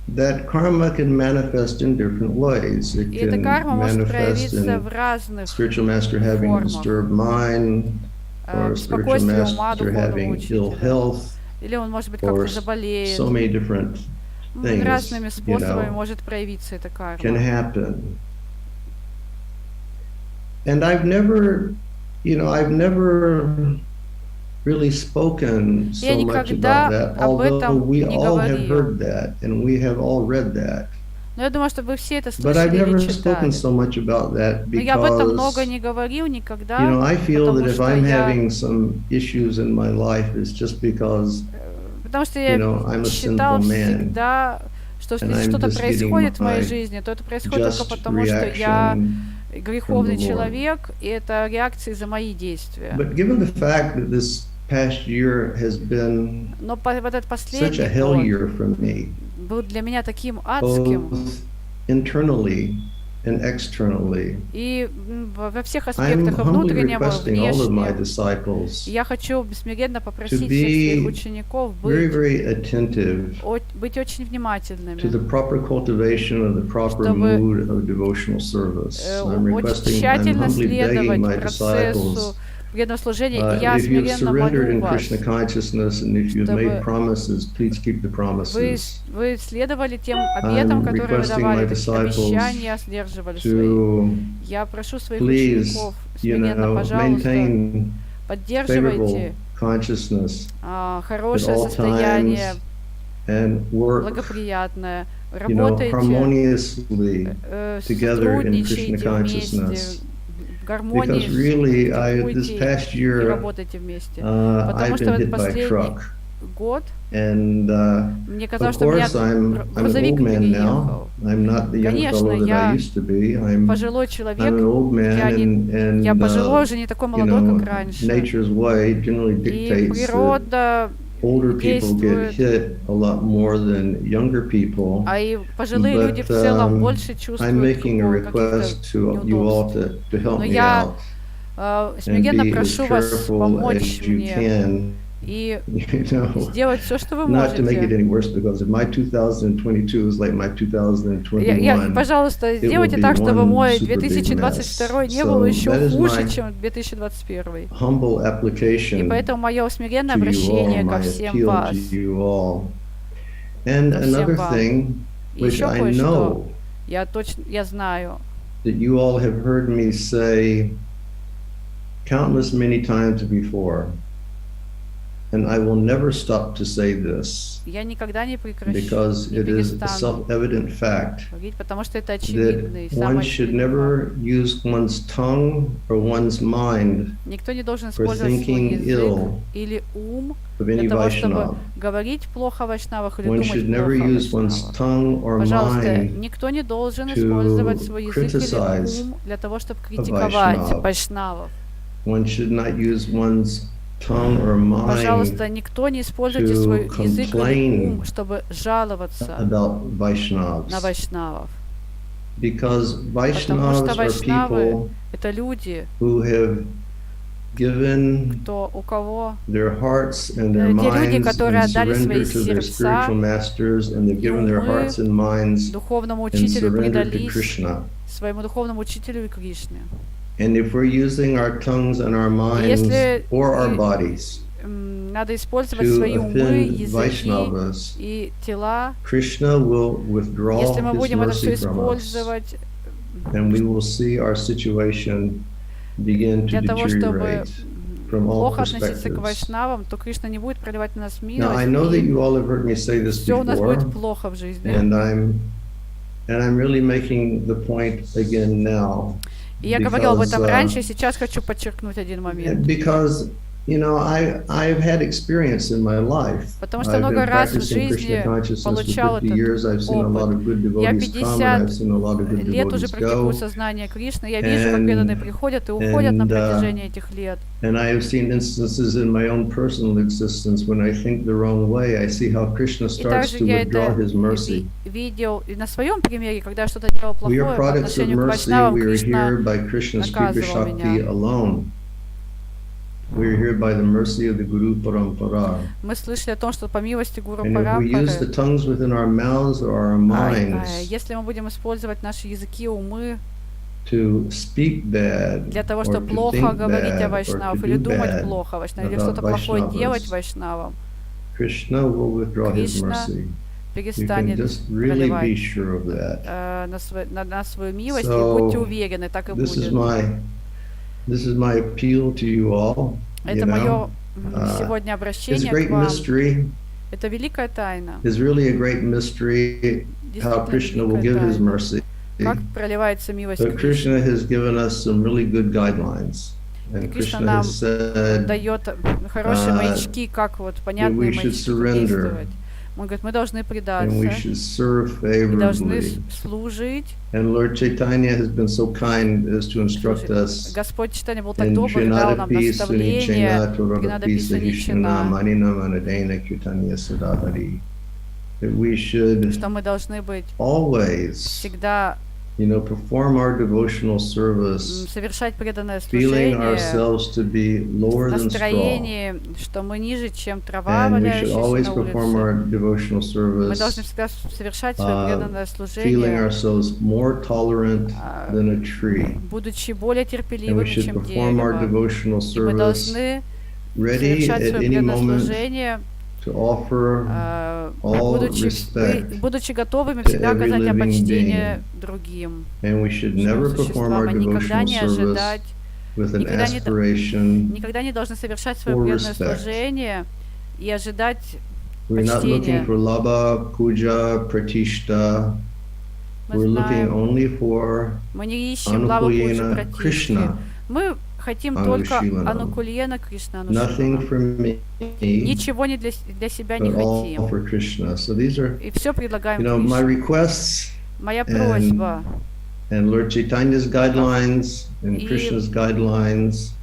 that karma can manifest in different ways. It can manifest in spiritual master having a disturbed mind, or a spiritual master having ill health, or so many different things, can happen. And I've never really spoken so much about that, although we all have heard that and we have all read that. But I've never spoken so much about that because, I feel that if I'm having some issues in my life, it's just because, I'm a sinful man. And I'm just getting my just reaction. Греховный человек, и это реакции за мои действия. But given the fact that this past year has been such a hell year for me, был для меня таким адским, both internally and externally, и во всех аспектах внутреннего и внешнего, я хочу смиренно попросить всех своих учеников быть очень внимательными, чтобы очень тщательно следовать процессу преданного служения. Я смиренно молю вас, чтобы вы следовали тем обетам, которые вы давали, обещания сдерживали свои. Я прошу своих учеников смиренно, пожалуйста, поддерживайте хорошее состояние, благоприятное, работайте, сотрудничайте вместе, гармонии, и работайте вместе. Потому что в этот последний год мне казалось, что меня грузовик переехал. Конечно, я пожилой человек, я пожилой уже не такой молодой, как раньше. И природа действует, а и пожилые люди в целом больше чувствуют каких-то неудобств. Но я смиренно прошу вас помочь мне и сделать все, что вы можете. Пожалуйста, сделайте так, чтобы мой 2022 не был еще хуже, чем 2021. И поэтому мое смиренное обращение ко всем вас. И еще кое-что, я знаю, and I will never stop to say this, because it is a self-evident fact that one should never use one's tongue or one's mind for thinking ill of any Vaishnava. One should never use one's tongue or mind to criticize a Vaishnava. One should not use one's tongue or mind пожалуйста, никто не используйте свой язык или ум, чтобы жаловаться на вайшнавов. Because Потому что Vaishnavas are вайшнавы people — это люди, who have given у кого their hearts and their те люди, minds которые and отдали свои surrender to their сердца spiritual masters, and they've и given their умы hearts and minds духовному and учителю, surrendered to предались Krishna. своему духовному учителю и Кришне. And if we're using our tongues and our minds Если or our bodies надо использовать to свои умы, offend языки Vaishnavas, и тела, Krishna will withdraw если мы his будем это все mercy from us, использовать and we will see our situation begin to для того, чтобы deteriorate from all плохо относиться к perspectives. вайшнавам, то Кришна не будет проливать на нас Now, I know that милость, you all have heard me say и this все у нас before, будет плохо в жизни. and I'm really making the point again now. И я говорил об этом because, раньше, и сейчас хочу подчеркнуть один момент. Because, you know, I've had experience in my life. Потому что I've много been раз в practicing жизни Krishna consciousness for получал 50 этот years. I've seen a lot of good Я devotees come, and I've seen a lot of good 50 лет уже devotees практикую go. сознание Кришны, я вижу, как преданные приходят и уходят на протяжении этих лет. And I have seen instances in my own personal existence when I think the wrong way, I see how Krishna И starts также to я withdraw это his mercy. видел и на своем примере, когда я что-то делал We плохое are по products of отношению к mercy. вайшнавам, We are Кришна here by Krishna's Kripa наказывал Shakti меня. alone. We are here by the mercy of the Guru Parampara. Мы слышали о том, что по милости Гуру And if we use the Парампары, tongues within our mouths or our minds если мы будем использовать наши языки, умы to speak bad для того, or чтобы to плохо think говорить о bad or вайшнавах to или do думать bad плохо о вайшнавах, или about что-то плохое делать Vaishnavas, вайшнавам, Krishna will withdraw his Кришна mercy. You can перестанет just really be проливать sure of that. на свою милость, и So, будьте уверены, так и This is будет. my appeal to you all. Это You мое know, сегодня it's a обращение great к вам. mystery. Это великая тайна. It's really a great mystery how Действительно Krishna will великая give his тайна. mercy. Как проливается милость But Кришны. Krishna has given us some really good guidelines. And Кришна Krishna нам has said дает хорошие маячки, как вот понятные we should маячки, как surrender. действовать. Он говорит, мы должны and we предаться, should serve мы должны favorably. служить. And Lord Chaitanya has been so kind as to instruct us Господь Читания был так in добр, дал нам Janadapi наставление, Sunichena Геннадапи Toradapi Суничина, Manina Manadena Kirtanya Sadahari. That we should что мы должны быть always, всегда perform our devotional service, совершать преданное feeling служение ourselves to be lower в than straw. настроении, что мы ниже, чем трава, And we should валяющаяся always на perform our улице. devotional Мы должны service, всегда совершать свое преданное feeling служение, ourselves more tolerant than a tree. будучи более And we терпеливыми, should чем perform our дерево. devotional И мы service должны ready совершать at свое any преданное moment служение, to offer all respect. будучи готовыми to всегда every оказать living почтение другим And we should never perform our существам, и никогда devotional не service ожидать, with an никогда aspiration. не должны совершать свое for преданное respect. служение и ожидать We're not looking почтения. for labha, puja, pratishta. Мы We're looking знаем, only for мы не ищем лаву пуджи Anukулена пратишки. Krishna, Мы хотим только Анушилана. Анукулена Кришна nothing Анушилана. for me, Ничего не для себя не but all хотим. for Krishna. So these are, И все предлагаем my Кришне. requests Моя просьба and Lord Chaitanya's guidelines and И- Krishna's guidelines.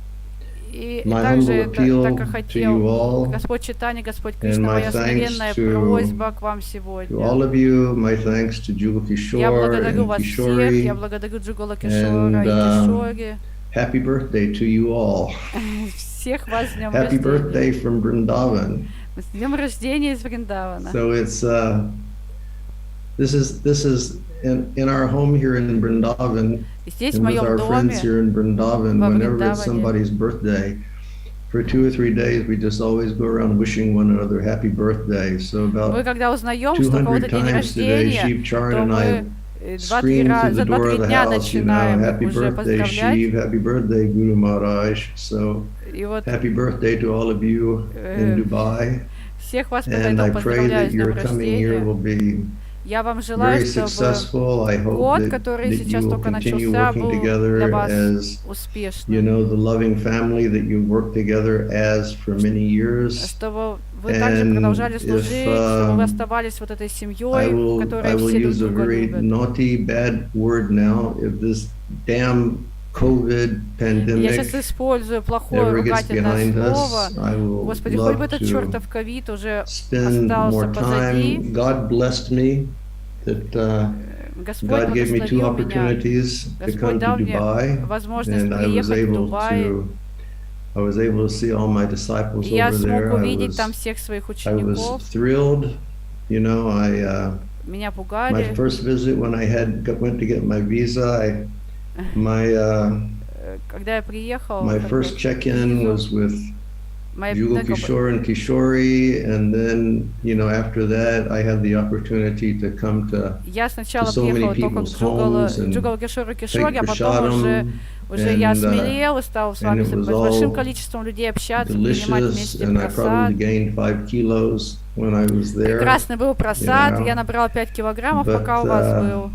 И My также humble это, appeal так как to хотел you all, Господь Читания, Господь and Кришна, my моя thanks смиренная to- просьба к вам To all сегодня. of you, my thanks to Jugal Я Kishore благодарю and вас всех, Kishori. я благодарю Джугала Кишора And, и Кишори. Happy birthday to you all. Всех вас с днем Happy рождения. birthday from Vrindavan. С днем рождения из Вриндавана. So it's this is in our home here in Vrindavan, И здесь, в and with моем our доме, friends here in Vrindavan, во whenever it's Вриндаване. somebody's birthday, for 2 or 3 days we just always go around wishing one another happy birthday. So мы about когда узнаем, что у 200 кого-то день times today, рождения, Shiv Charan то and I мы scream through за the door 2-3 of the дня house, начинаем happy уже birthday поздравлять. Shiv, happy birthday Guru Maharaj. So И вот happy birthday to all of you in Dubai. всех вас And I поэтому pray поздравляю that с днем your coming year рождения. will be Я вам желаю, very чтобы successful. I hope год, that который you сейчас will только continue начался, working был для together вас as, успешным. the loving family that you worked together as for many years. Чтобы вы также And продолжали if, служить, чтобы вы оставались вот этой семьей, в I которой will все друг use a друга very любят. naughty, bad word now. If this damn COVID Я сейчас pandemic использую плохое ever gets ругательное behind слово. us, I will Господи, хоть бы love этот to чертов ковид уже spend остался more позади. time. God blessed me that God gave me 2 opportunities to come to Dubai, and I was able to see all my disciples over there. I was thrilled. You know, my first visit when I went to get my visa, my first check-in was with Jugal Kishore and Kishori, and then, you know, after that, I had the opportunity to come to so many people's homes and take prasadam, and it was all delicious, and I probably gained 5 kilos when I was there. Прекрасный был просад, я набрала 5 килограммов, пока у вас был.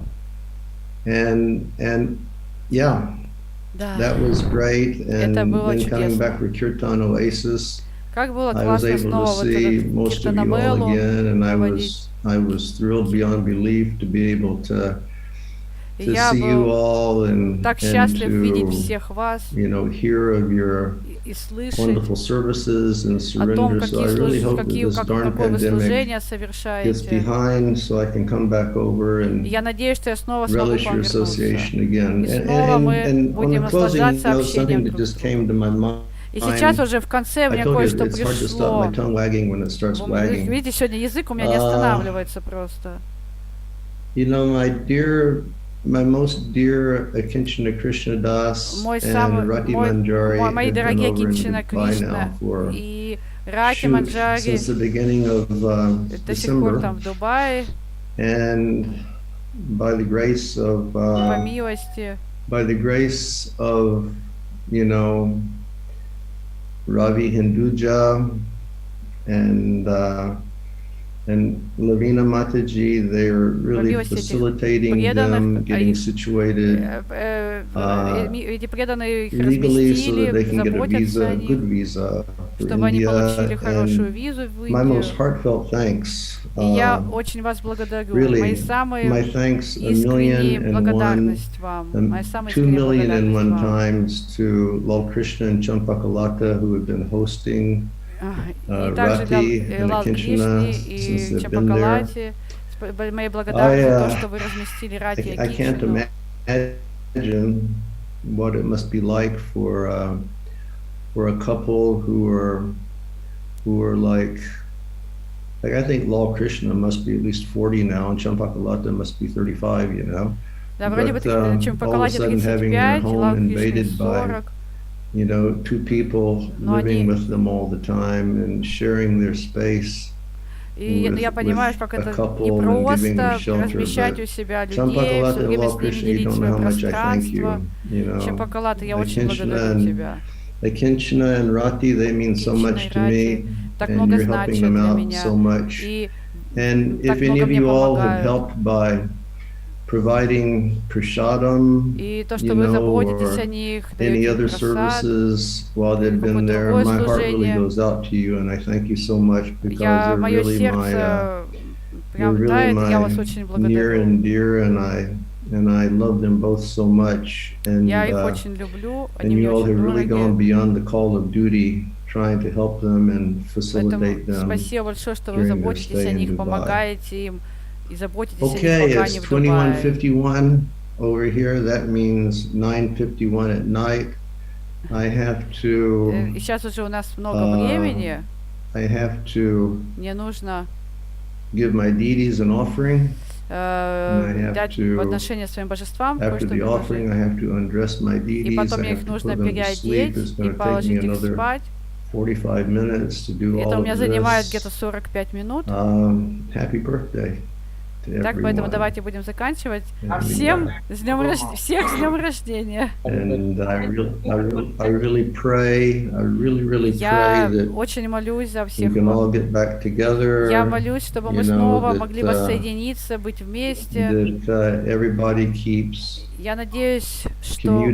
And yeah. That was great, and then coming back for Kirtan Oasis, I was able to see most of you all again, and I was thrilled beyond belief to be able to see you all and to, you know, hear of your wonderful services and surrender. So I really hope that this darn pandemic gets behind so I can come back over and relish your association again. And on the closing note, something that just came to my mind. И сейчас уже в конце мне кое-что пришло. Видите, сегодня язык у меня не останавливается просто. You know, my most dear Akinchana Krishna Das and Rati Manjari have been over in Dubai now for since the beginning of December, and by the grace of you know, Ravi Hinduja and Lavina Mataji, they're really facilitating them getting situated legally so that they can get a visa, a good visa for India. And my most heartfelt thanks, really, my thanks 2,000,001 times to Lord Kṛṣṇa and Champakalata, who have been hosting Rati and Akinchana since they've been there. I can't imagine what it must be like for a couple who are like I think Lord Kṛṣṇa must be at least 40 now, and Champakalata must be 35, you know. But all of a sudden having their home invaded by, you know, 2 people living with them all the time and sharing their space with a couple and giving them shelter. Champakalata and Lord Kṛṣṇa, you don't know how much I thank you. You know, Akinchana and Rati, they mean so much to me, and you're helping them out so much. And if any of you all have helped by providing prasadam, you know, or any other services while they've been there, my heart really goes out to you, and I thank you so much, because they're really my near and dear, and I love them both so much, and you all have really gone beyond the call of duty, trying to help them and facilitate them during their stay in Dubai. Okay, it's 21:51 over here. That means 9:51 at night. I have to give my deities an offering. Дать подношение своим божествам, after the offering, I have to undress my deities. И потом их нужно переодеть и положить их спать. 45 minutes to do all of this. Это у меня занимает где-то 45 минут. Happy birthday. Так, поэтому давайте будем заканчивать. Всем с днем рождения. Я очень молюсь за всех. Я молюсь, чтобы мы снова могли воссоединиться, быть вместе. Я надеюсь, что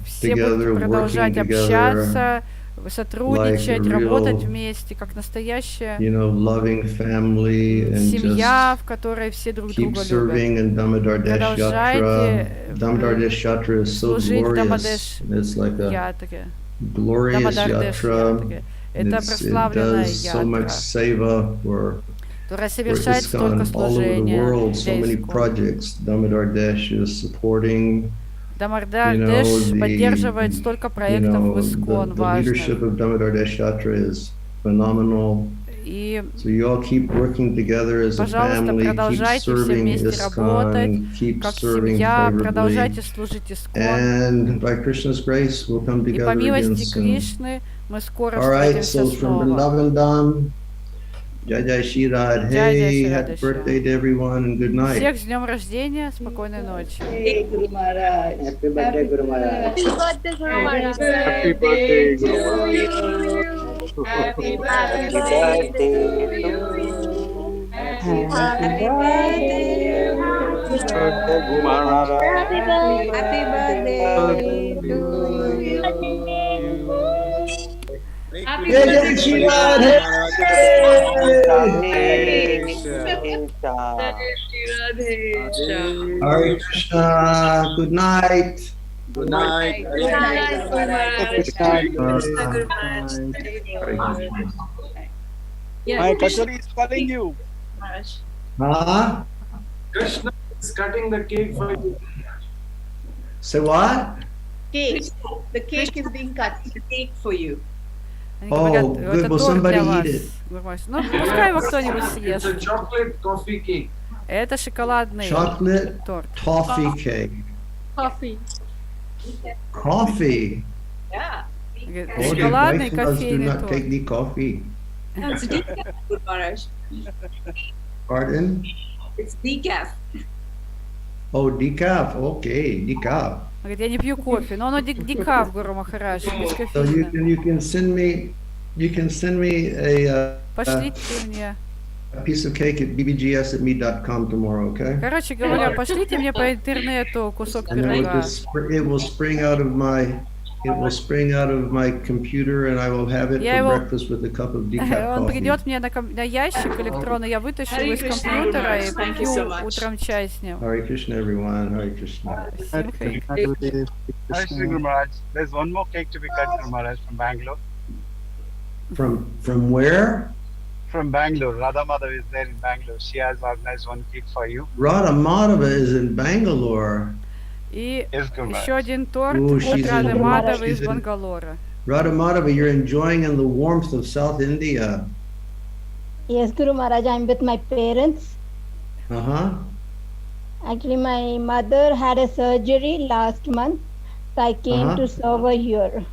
все будут продолжать общаться, сотрудничать, работать вместе, как настоящая семья, в которой все друг друга любят. Продолжайте служить в Дамадеш-ятре. Это прославленная ятра. которая for совершает столько ISKCON all over the служения world, so для many ИСККОН. projects. Damodar Dash is supporting, Дамодар you know, Дэш поддерживает столько проектов в ИСККОН the leadership важных. of Damodar Dash Yatra is phenomenal. И, So you all keep working together as a пожалуйста, family, keep продолжайте все serving вместе работать, ISKCON, keep как serving семья, favorably. продолжайте служить ИСККОН. And by Krishna's grace, we'll come И по together again милости soon. Кришны мы скоро All right, встретимся so from снова. Vrindavan Dham, Jai Shri Radhe, Jai happy Shri birthday to everyone and good night. Всех с днем рождения, спокойной ночи. Hey, Guru Maharaj. Happy birthday, Guru Maharaj. Happy birthday, Guru Maharaj. Happy birthday, Guru Maharaj. Happy Happy birthday birthday to to you. Happy Happy birthday. birthday, Guru Maharaj. Happy birthday to you. Happy Jai birthday. Shri Radhe. Hare Krishna, good night. Good night. Good night, Guru Maharaj. Guru Maharaj. My Kashari is calling you. Huh? Krishna is cutting the cake for you. Say what? Cake. The cake is being cut. The cake for you. Они Oh, говорят, good. это Will торт somebody для вас. eat it? Ну, пускай его кто-нибудь It's съест. a chocolate coffee cake. Это шоколадный Chocolate торт. toffee cake. Coffee. Coffee. Yeah. Говорит, Oh, the шоколадный Vaishnavas do кофейный not торт. take the coffee. No, it's decaf, Guru Maharaj. Pardon? It's decaf. Oh, decaf. Okay, decaf. Говорит, я не пью кофе, но оно декаф, Гуру Махарадж, без So кофеина. you can send me a Пошлите мне. piece of cake at bbgs@me.com tomorrow, okay? Короче говоря, пошлите мне по интернету кусок And it will пирога. it will spring out of my computer, and I will have it Я for его- breakfast with a cup of decaf Он coffee. придет мне на ящик электронный, я вытащу его Hare из Krishna, компьютера и Guru Maharaj. Thank you so попью much. утром чай с ним. Hare Krishna, everyone. Hare Krishna. Всем хэй. Hi, Shri Guru Maharaj. There's one more cake to be cut, Guru Maharaj, from Bangalore. From where? From Bangalore. Radha Madhav is there in Bangalore. She has organized one cake for you. Radha Madhava is in Bangalore. И Yes, Guru Maharaj. еще один торт Ooh, от she's Рады in- Мадовой she's из in- Бангалора. Radha Madhava, you're enjoying in the warmth of South India. Yes, Guru Maharaj, I'm with my parents. Uh-huh. Actually, my mother had a surgery last month, so I came Uh-huh. to serve her here.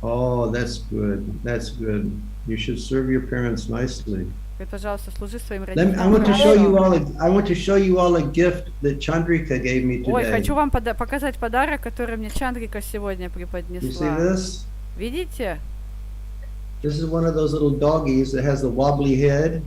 Oh, that's good. That's good. You should serve your parents nicely. Говорит, пожалуйста, служи своим I want to родителям. show you all. I want to show you all a gift that Chandrika gave me Ой, today. хочу вам показать подарок, который мне Чандрика сегодня You see преподнесла. this? Видите? This is one of those little doggies that has the wobbly head.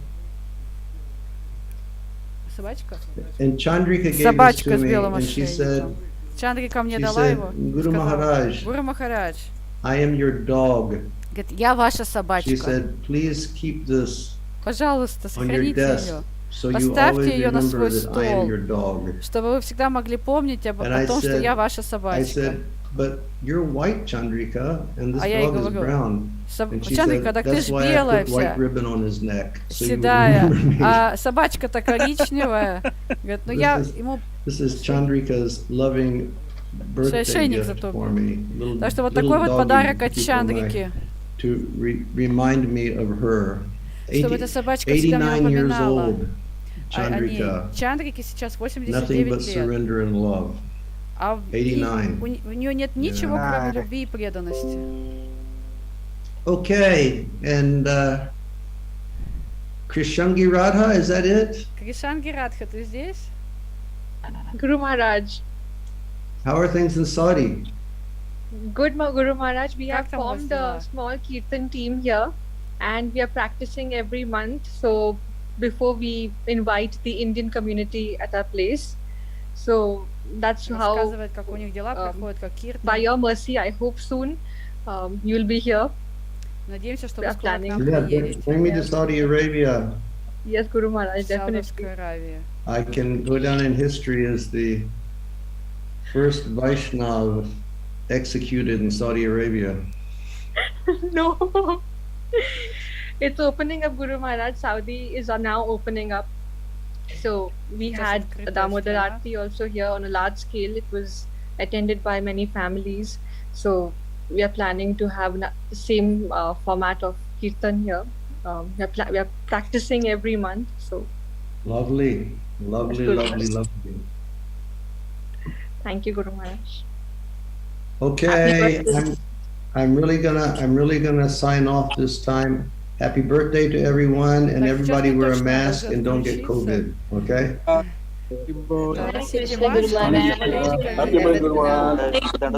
Собачка? And Chandrika gave this Собачка to с me, белым and she said, ошейником. Чандрика мне she дала said, его. Guru Сказала, Maharaj, Гуру Махарадж, I am your dog. говорит, я ваша She собачка. said, please keep this Пожалуйста, on your сохраните desk, ее, so you Поставьте always ее на remember свой that I am стол. your dog. чтобы вы всегда могли помнить And I о том, что said- я ваша I собачка. said, but you're white, Chandrika, and this А я ей dog is говорю, brown. And she Чандрика, said, так ты that's ж why I белая put white вся, ribbon on his neck. So you would седая, remember me. а собачка-то коричневая. Говорит, ну я This is- ему... This is Chandrika's loving birthday Ошейник gift зато. for me. Little- Так что вот little такой вот doggy подарок от to keep on my- Чандрики, To remind me of her. чтобы эта собачка всегда мне 89 years напоминала. old, Они, Chandrika. Чандрике сейчас Nothing 89 but лет, surrender and love. а 89. у нее нет ничего, кроме любви и преданности. Okay, and Krishangi Radha, is that it? Кришанги Радха, ты здесь? Guru Maharaj. How are things in Saudi? Good, Guru Maharaj. We have Как там у вас formed дела? a small kirtan team here and we are practicing every month. So before we invite the Indian community at our place. So that's how, Рассказывает, как у них дела проходят, как киртан. by your mercy, I hope soon you'll be here. Надеемся, что we вы are скоро к planning. нам Yeah, приедете. bring me to Saudi Arabia. Yes, Guru Maharaj, в definitely. Саудовскую Аравию. I can go down in history as the first Vaishnav executed in Saudi Arabia. No. It's opening up, Guru Maharaj. Saudi is now opening up. So we had Damodar Aarti also here on a large scale. It was attended by many families. So we are planning to have the same format of Kirtan here. We are practicing every month. So lovely. Thank you, Guru Maharaj. Okay, I'm really gonna sign off this time. Happy birthday to everyone, and everybody wear a mask and don't get COVID. Okay. Happy birthday, Guru Maharaj.